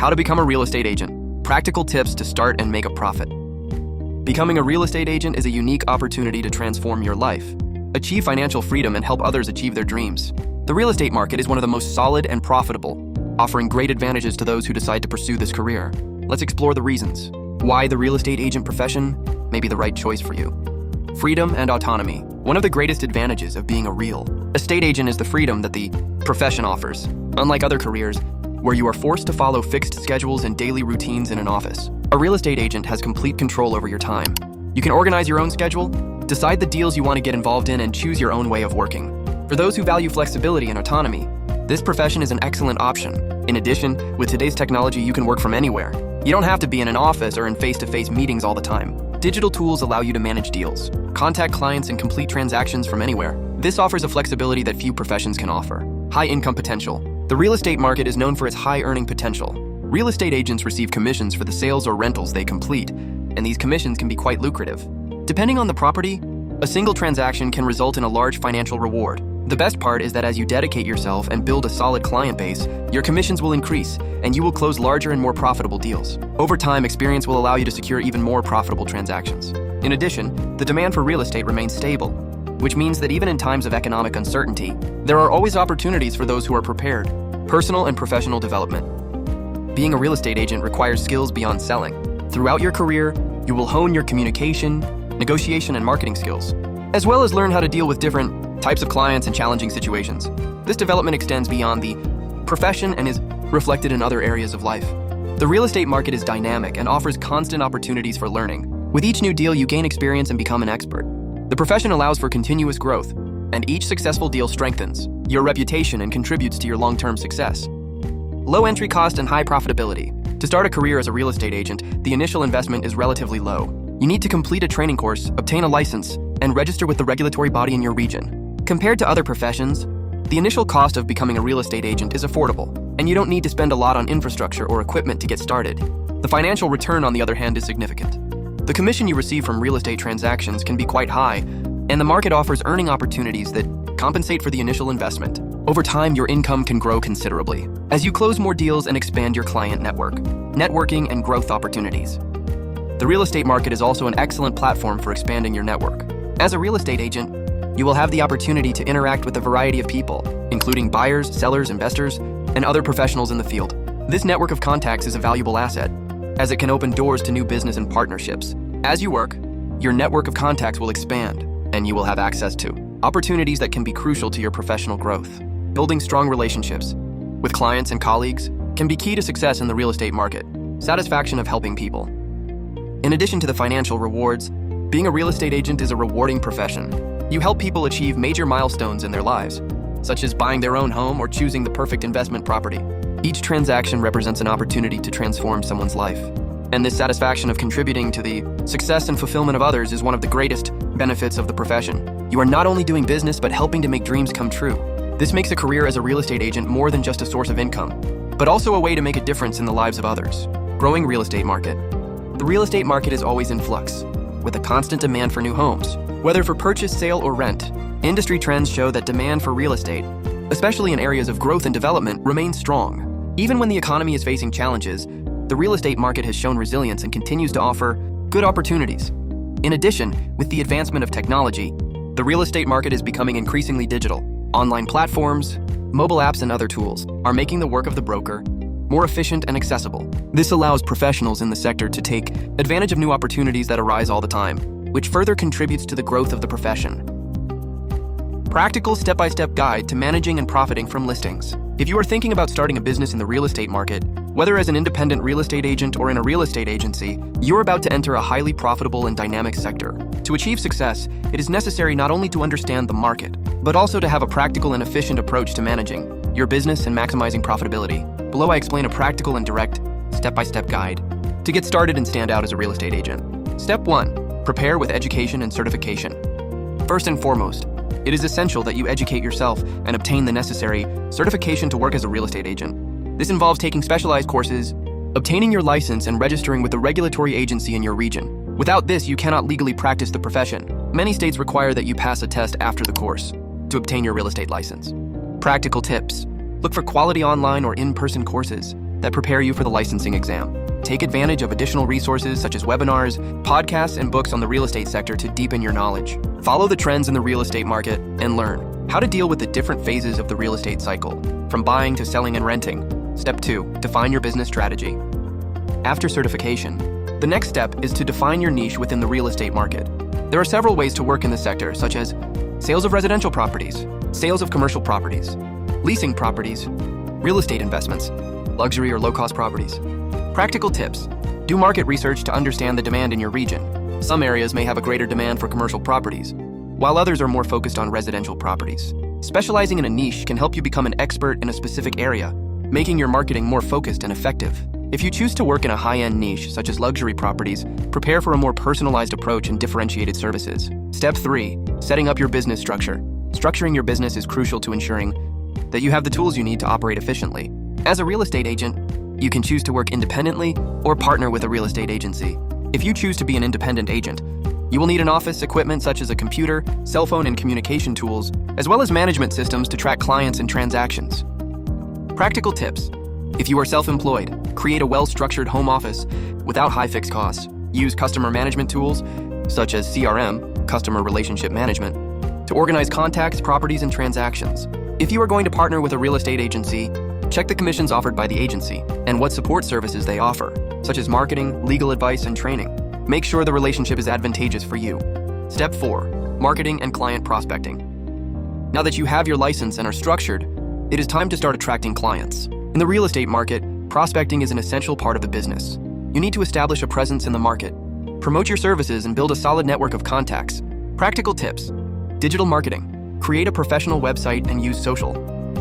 How to become a real estate agent. Practical tips to start and make a profit. Becoming a real estate agent is a unique opportunity to transform your life, achieve financial freedom, and help others achieve their dreams. The real estate market is one of the most solid and profitable, offering great advantages to those who decide to pursue this career. Let's explore the reasons why the real estate agent profession may be the right choice for you. Freedom and autonomy. One of the greatest advantages of being a real estate agent is the freedom that the profession offers. Unlike other careers, where you are forced to follow fixed schedules and daily routines in an office, a real estate agent has complete control over your time. You can organize your own schedule, decide the deals you want to get involved in, and choose your own way of working. For those who value flexibility and autonomy, this profession is an excellent option. In addition, with today's technology, you can work from anywhere. You don't have to be in an office or in face-to-face meetings all the time. Digital tools allow you to manage deals, contact clients, and complete transactions from anywhere. This offers a flexibility that few professions can offer. High income potential. The real estate market is known for its high earning potential. Real estate agents receive commissions for the sales or rentals they complete, and these commissions can be quite lucrative. Depending on the property, a single transaction can result in a large financial reward. The best part is that as you dedicate yourself and build a solid client base, your commissions will increase, and you will close larger and more profitable deals. Over time, experience will allow you to secure even more profitable transactions. In addition, the demand for real estate remains stable, which means that even in times of economic uncertainty, there are always opportunities for those who are prepared. Personal and professional development. Being a real estate agent requires skills beyond selling. Throughout your career, you will hone your communication, negotiation, and marketing skills, as well as learn how to deal with different types of clients and challenging situations. This development extends beyond the profession and is reflected in other areas of life. The real estate market is dynamic and offers constant opportunities for learning. With each new deal, you gain experience and become an expert. The profession allows for continuous growth, and each successful deal strengthens your reputation and contributes to your long-term success. Low entry cost and high profitability. To start a career as a real estate agent, the initial investment is relatively low. You need to complete a training course, obtain a license, and register with the regulatory body in your region. Compared to other professions, the initial cost of becoming a real estate agent is affordable, and you don't need to spend a lot on infrastructure or equipment to get started. The financial return, on the other hand, is significant. The commission you receive from real estate transactions can be quite high, and the market offers earning opportunities that compensate for the initial investment. Over time, your income can grow considerably as you close more deals and expand your client network, networking, and growth opportunities. The real estate market is also an excellent platform for expanding your network. As a real estate agent, you will have the opportunity to interact with a variety of people, including buyers, sellers, investors, and other professionals in the field. This network of contacts is a valuable asset, as it can open doors to new business and partnerships. As you work, your network of contacts will expand, and you will have access to opportunities that can be crucial to your professional growth. Building strong relationships with clients and colleagues can be key to success in the real estate market. Satisfaction of helping people. In addition to the financial rewards, being a real estate agent is a rewarding profession. You help people achieve major milestones in their lives, such as buying their own home or choosing the perfect investment property. Each transaction represents an opportunity to transform someone's life. And this satisfaction of contributing to the success and fulfillment of others is one of the greatest benefits of the profession. You are not only doing business, but helping to make dreams come true. This makes a career as a real estate agent more than just a source of income, but also a way to make a difference in the lives of others. Growing real estate market. The real estate market is always in flux, with a constant demand for new homes. Whether for purchase, sale, or rent, industry trends show that demand for real estate, especially in areas of growth and development, remains strong. Even when the economy is facing challenges, the real estate market has shown resilience and continues to offer good opportunities. In addition, with the advancement of technology, the real estate market is becoming increasingly digital. Online platforms, mobile apps, and other tools are making the work of the broker more efficient and accessible. This allows professionals in the sector to take advantage of new opportunities that arise all the time, which further contributes to the growth of the profession. Practical step-by-step guide to managing and profiting from listings. If you are thinking about starting a business in the real estate market, whether as an independent real estate agent or in a real estate agency, you're about to enter a highly profitable and dynamic sector. To achieve success, it is necessary not only to understand the market, but also to have a practical and efficient approach to managing your business and maximizing profitability. Below, I explain a practical and direct step-by-step guide to get started and stand out as a real estate agent. Step 1. Prepare with education and certification. First and foremost, it is essential that you educate yourself and obtain the necessary certification to work as a real estate agent. This involves taking specialized courses, obtaining your license, and registering with the regulatory agency in your region. Without this, you cannot legally practice the profession. Many states require that you pass a test after the course to obtain your real estate license. Practical tips. Look for quality online or in-person courses that prepare you for the licensing exam. Take advantage of additional resources such as webinars, podcasts, and books on the real estate sector to deepen your knowledge. Follow the trends in the real estate market and learn how to deal with the different phases of the real estate cycle, from buying to selling and renting. Step 2, define your business strategy. After certification, the next step is to define your niche within the real estate market. There are several ways to work in the sector, such as sales of residential properties, sales of commercial properties, leasing properties, real estate investments, luxury or low-cost properties. Practical tips. Do market research to understand the demand in your region. Some areas may have a greater demand for commercial properties, while others are more focused on residential properties. Specializing in a niche can help you become an expert in a specific area, making your marketing more focused and effective. If you choose to work in a high-end niche, such as luxury properties, prepare for a more personalized approach and differentiated services. Step 3, setting up your business structure. Structuring your business is crucial to ensuring that you have the tools you need to operate efficiently. As a real estate agent, you can choose to work independently or partner with a real estate agency. If you choose to be an independent agent, you will need an office, equipment such as a computer, cell phone, and communication tools, as well as management systems to track clients and transactions. Practical tips. If you are self-employed, create a well-structured home office without high fixed costs. Use customer management tools, such as CRM, customer relationship management, to organize contacts, properties, and transactions. If you are going to partner with a real estate agency, check the commissions offered by the agency and what support services they offer, such as marketing, legal advice, and training. Make sure the relationship is advantageous for you. Step 4, marketing and client prospecting. Now that you have your license and are structured, it is time to start attracting clients. In the real estate market, prospecting is an essential part of the business. You need to establish a presence in the market, promote your services, and build a solid network of contacts. Practical tips. Digital marketing. Create a professional website and use social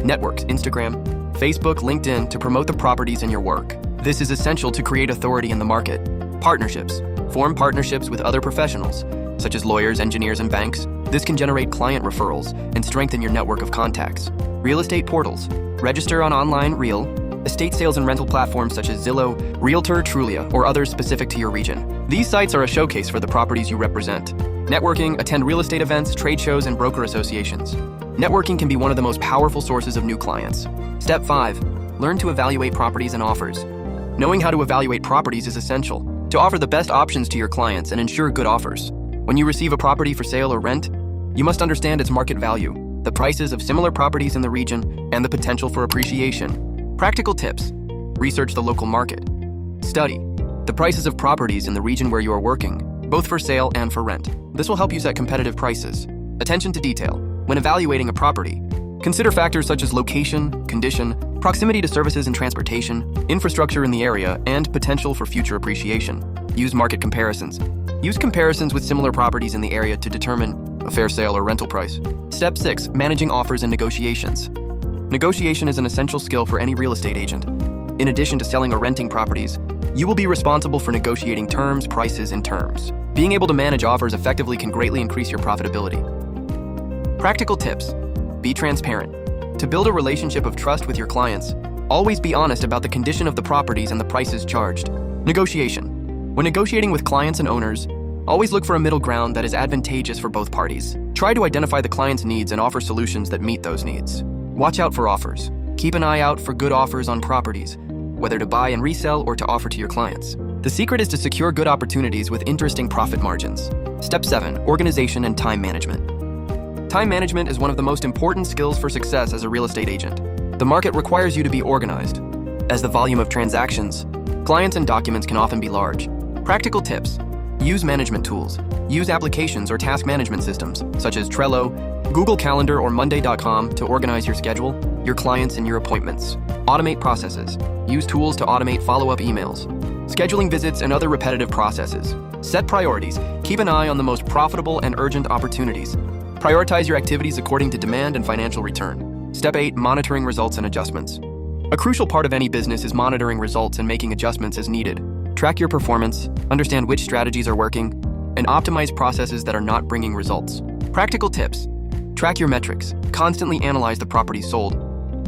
networks, Instagram, Facebook, LinkedIn, to promote the properties in your work. This is essential to create authority in the market. Partnerships. Form partnerships with other professionals, such as lawyers, engineers, and banks. This can generate client referrals and strengthen your network of contacts. Real estate portals. Register on online real estate sales and rental platforms such as Zillow, Realtor, Trulia, or others specific to your region. These sites are a showcase for the properties you represent. Networking. Attend real estate events, trade shows, and broker associations. Networking can be one of the most powerful sources of new clients. Step 5. Learn to evaluate properties and offers. Knowing how to evaluate properties is essential to offer the best options to your clients and ensure good offers. When you receive a property for sale or rent, you must understand its market value, the prices of similar properties in the region, and the potential for appreciation. Practical tips. Research the local market. Study the prices of properties in the region where you are working, both for sale and for rent. This will help you set competitive prices. Attention to detail. When evaluating a property, consider factors such as location, condition, proximity to services and transportation, infrastructure in the area, and potential for future appreciation. Use market comparisons. Use comparisons with similar properties in the area to determine a fair sale or rental price. Step 6. Managing offers and negotiations. Negotiation is an essential skill for any real estate agent. In addition to selling or renting properties, you will be responsible for negotiating terms, prices, and terms. Being able to manage offers effectively can greatly increase your profitability. Practical tips. Be transparent. To build a relationship of trust with your clients, always be honest about the condition of the properties and the prices charged. Negotiation. When negotiating with clients and owners, always look for a middle ground that is advantageous for both parties. Try to identify the client's needs and offer solutions that meet those needs. Watch out for offers. Keep an eye out for good offers on properties, whether to buy and resell or to offer to your clients. The secret is to secure good opportunities with interesting profit margins. Step 7. Organization and time management. Time management is one of the most important skills for success as a real estate agent. The market requires you to be organized, as the volume of transactions, clients, and documents can often be large. Practical tips. Use management tools. Use applications or task management systems, such as Trello, Google Calendar, or Monday.com to organize your schedule, your clients, and your appointments. Automate processes. Use tools to automate follow-up emails, scheduling visits, and other repetitive processes. Set priorities. Keep an eye on the most profitable and urgent opportunities. Prioritize your activities according to demand and financial return. Step 8. Monitoring results and adjustments. A crucial part of any business is monitoring results and making adjustments as needed. Track your performance, understand which strategies are working, and optimize processes that are not bringing results. Practical tips. Track your metrics. Constantly analyze the properties sold,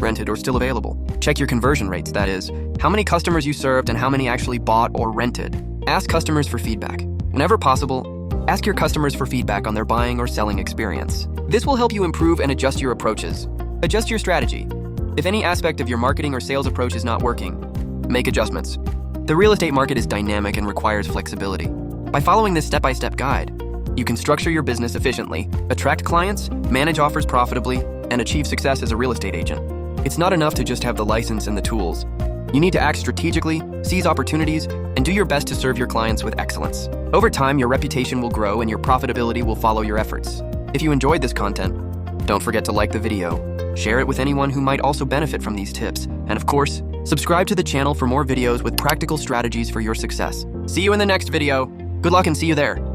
rented, or still available. Check your conversion rates, that is, how many customers you served and how many actually bought or rented. Ask customers for feedback. Whenever possible, ask your customers for feedback on their buying or selling experience. This will help you improve and adjust your approaches. Adjust your strategy. If any aspect of your marketing or sales approach is not working, make adjustments. The real estate market is dynamic and requires flexibility. By following this step-by-step guide, you can structure your business efficiently, attract clients, manage offers profitably, and achieve success as a real estate agent. It's not enough to just have the license and the tools. You need to act strategically, seize opportunities, and do your best to serve your clients with excellence. Over time, your reputation will grow and your profitability will follow your efforts. If you enjoyed this content, don't forget to like the video, share it with anyone who might also benefit from these tips, and of course, subscribe to the channel for more videos with practical strategies for your success. See you in the next video. Good luck and see you there.